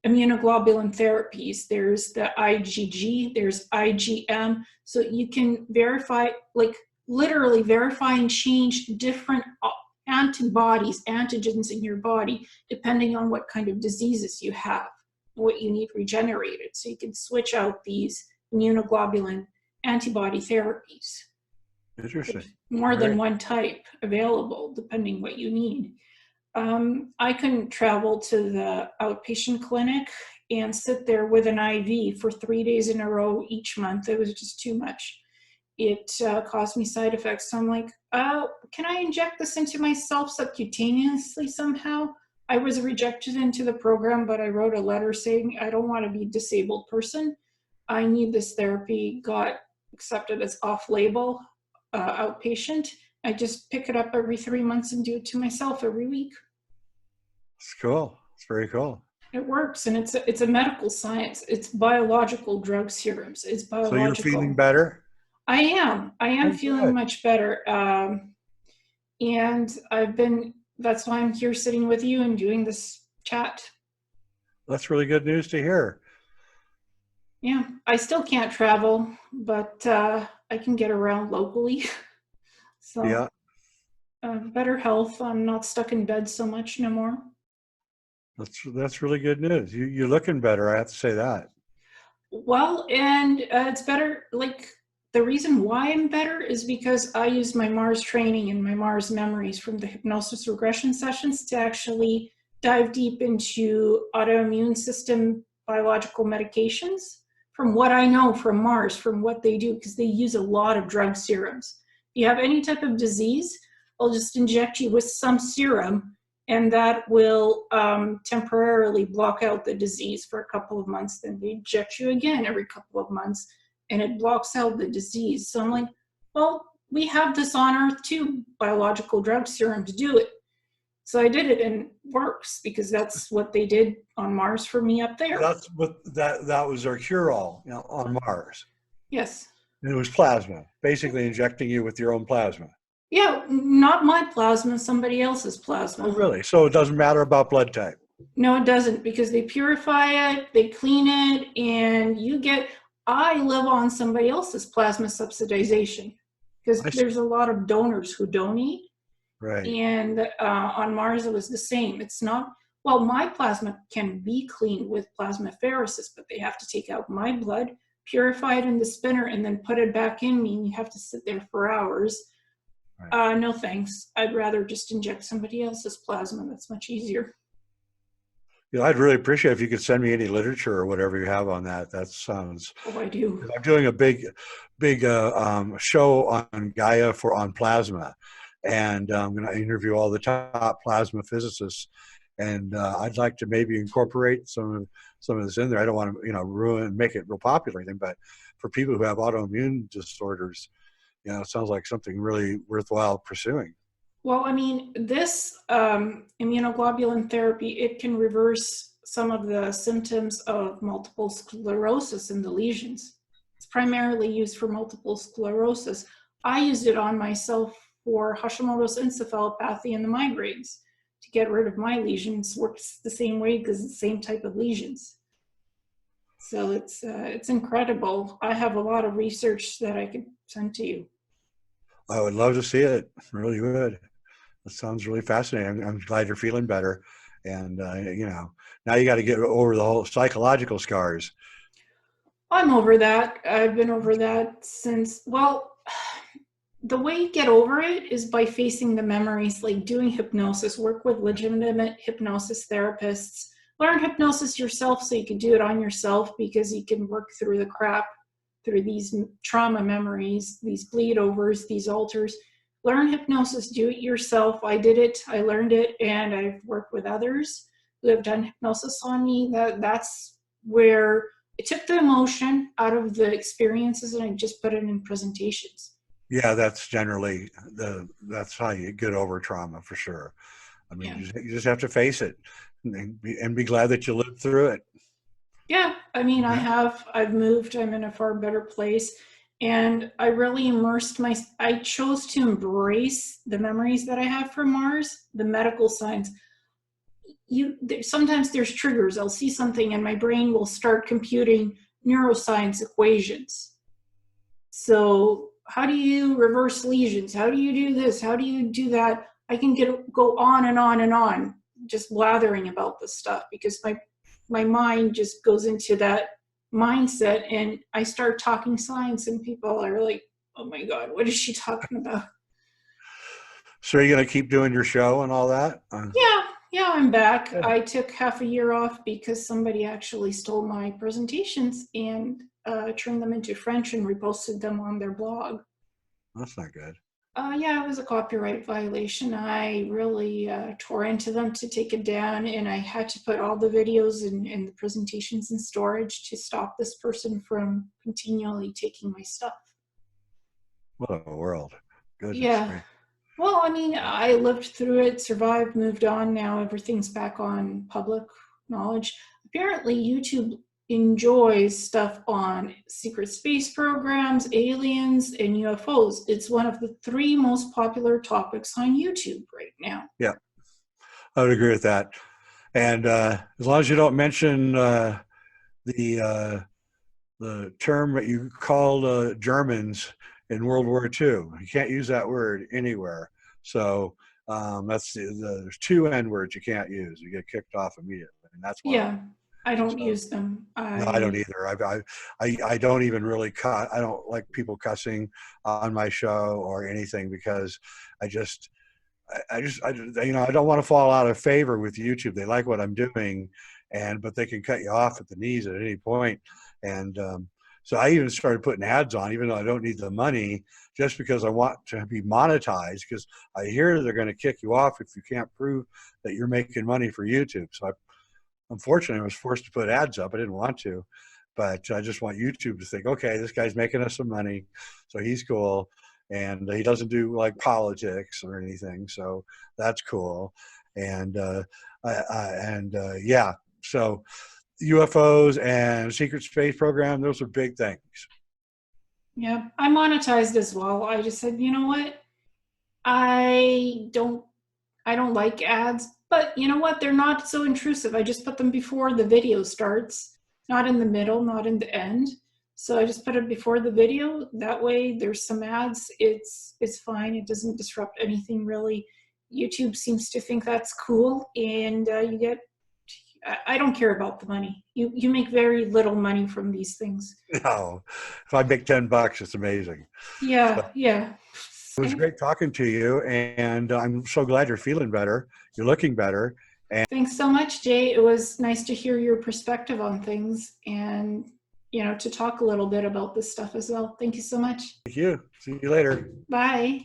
immunoglobulin therapies. There's the IgG, there's IgM. So you can verify, like literally verify and change different antibodies, antigens in your body, depending on what kind of diseases you have, what you need regenerated. So you can switch out these immunoglobulin antibody therapies. Interesting. There's more than Great. one type available, depending what you need. I couldn't travel to the outpatient clinic and sit there with an IV for 3 days in a row each month. It was just too much. It caused me side effects. So I'm like, can I inject this into myself subcutaneously somehow? I was rejected into the program, but I wrote a letter saying I don't want to be a disabled person. I need this therapy. Got accepted as off-label outpatient. I just pick it up every 3 months and do it to myself every week. It's cool. It's very cool. It works, and it's a medical science. It's biological drug serums. It's So you're feeling biological. better? I am Oh, feeling good. much better, and I've been. That's why I'm here sitting with you and doing this chat. That's really good news to hear. Yeah, I still can't travel, but I can get around locally. So Yeah, better health. I'm not stuck in bed so much no more. that's really good news. You're looking better. I have to say that. Well, and it's better. Like the reason why I'm better is because I use my Mars training and my Mars memories from the hypnosis regression sessions to actually dive deep into autoimmune system biological medications from what I know from Mars, from what they do, because they use a lot of drug serums. If you have any type of disease, I'll just inject you with some serum, and that will temporarily block out the disease for a couple of months. Then they inject you again every couple of months, and it blocks out the disease. So I'm like, well, we have this on Earth too, biological drug serum to do it. So I did it, and it works because that's what they did on Mars for me up Well, there. that's what that was their cure-all, on Mars. Yes. And it was plasma, basically injecting you with your own plasma. Yeah, not my plasma, somebody else's Oh, plasma. really? So it doesn't matter about blood type. No, it doesn't, because they purify it, they clean it, and you get. I live on somebody else's plasma subsidization because I there's see. a lot of donors who donate, Right. and on Mars it was the same. It's not. Well, my plasma can be cleaned with plasmapheresis, but they have to take out my blood, purify it in the spinner, and then put it back in me, and you have to sit there for hours. Right. No thanks. I'd rather just inject somebody else's plasma. That's much easier. I'd really appreciate if you could send me any literature or whatever you have on that. That sounds. Oh, I do. I'm doing a big show on Gaia on plasma, and I'm going to interview all the top plasma physicists, and I'd like to maybe incorporate some of this in there. I don't want to, make it real popular, but for people who have autoimmune disorders, It sounds like something really worthwhile pursuing. Well, I mean, this immunoglobulin therapy, it can reverse some of the symptoms of multiple sclerosis in the lesions. It's primarily used for multiple sclerosis. I used it on myself for Hashimoto's encephalopathy and the migraines to get rid of my lesions. Works the same way because it's the same type of lesions. So it's incredible. I have a lot of research that I could send to you. I would love to see it. Really would. That sounds really fascinating. I'm glad you're feeling better. And, now you got to get over the whole psychological scars. I'm over that. I've been over that since, well, the way you get over it is by facing the memories, like doing hypnosis, work with legitimate hypnosis therapists, learn hypnosis yourself so you can do it on yourself because you can work through the crap, through these trauma memories, these bleed overs, these alters. Learn hypnosis, do it yourself. I did it, I learned it, and I've worked with others who have done hypnosis on me. That's where it took the emotion out of the experiences and I just put it in presentations. Yeah, that's generally that's how you get over trauma for sure. I mean, Yeah. you just have to face it and be glad that you lived through it. Yeah, I mean, I've moved, I'm in a far better place. And I really I chose to embrace the memories that I have from Mars, the medical science. Sometimes there's triggers. I'll see something and my brain will start computing neuroscience equations. So how do you reverse lesions? How do you do this? How do you do that? I can go on and on and on, just blathering about this stuff because my mind just goes into that mindset and I start talking science and people are like, oh my God, what is she talking about? So are you going to keep doing your show and all that? Yeah, I'm back. Yeah. I took half a year off because somebody actually stole my presentations and turned them into French and reposted them on their blog. That's not good. Yeah, it was a copyright violation. I really tore into them to take it down, and I had to put all the videos and the presentations in storage to stop this person from continually taking my stuff. What a world. Goodness Yeah. gracious. Well, I mean, I lived through it, survived, moved on. Now everything's back on public knowledge. Apparently, YouTube enjoys stuff on secret space programs, aliens, and UFOs. It's one of the 3 most popular topics on YouTube right now. Yeah, I would agree with that. And as long as you don't mention the term that you called Germans in World War II, you can't use that word anywhere. So there's 2 N words you can't use. You get kicked off immediately, and that's one of them. Yeah, I don't So, use them. no, I don't either. I don't even really cut. I don't like people cussing on my show or anything because I just I don't want to fall out of favor with YouTube. They like what I'm doing, but they can cut you off at the knees at any point. And so I even started putting ads on, even though I don't need the money, just because I want to be monetized. Because I hear they're going to kick you off if you can't prove that you're making money for YouTube. So unfortunately, I was forced to put ads up. I didn't want to, but I just want YouTube to think, okay, this guy's making us some money, so he's cool. And he doesn't do like politics or anything, so that's cool. And yeah, so UFOs and secret space program, those are big things. Yeah, I monetized as well. I just said, you know what? I don't like ads, but you know what? They're not so intrusive. I just put them before the video starts, not in the middle, not in the end. So I just put it before the video. That way there's some ads. It's fine. It doesn't disrupt anything really. YouTube seems to think that's cool, and you get. I don't care about the money. You make very little money from these things. No, if I make $10, it's amazing. Yeah, yeah. It was great talking to you, and I'm so glad you're feeling better. You're looking better. And Thanks so much, Jay. It was nice to hear your perspective on things and, to talk a little bit about this stuff as well. Thank you so much. thank you. See you later. Bye.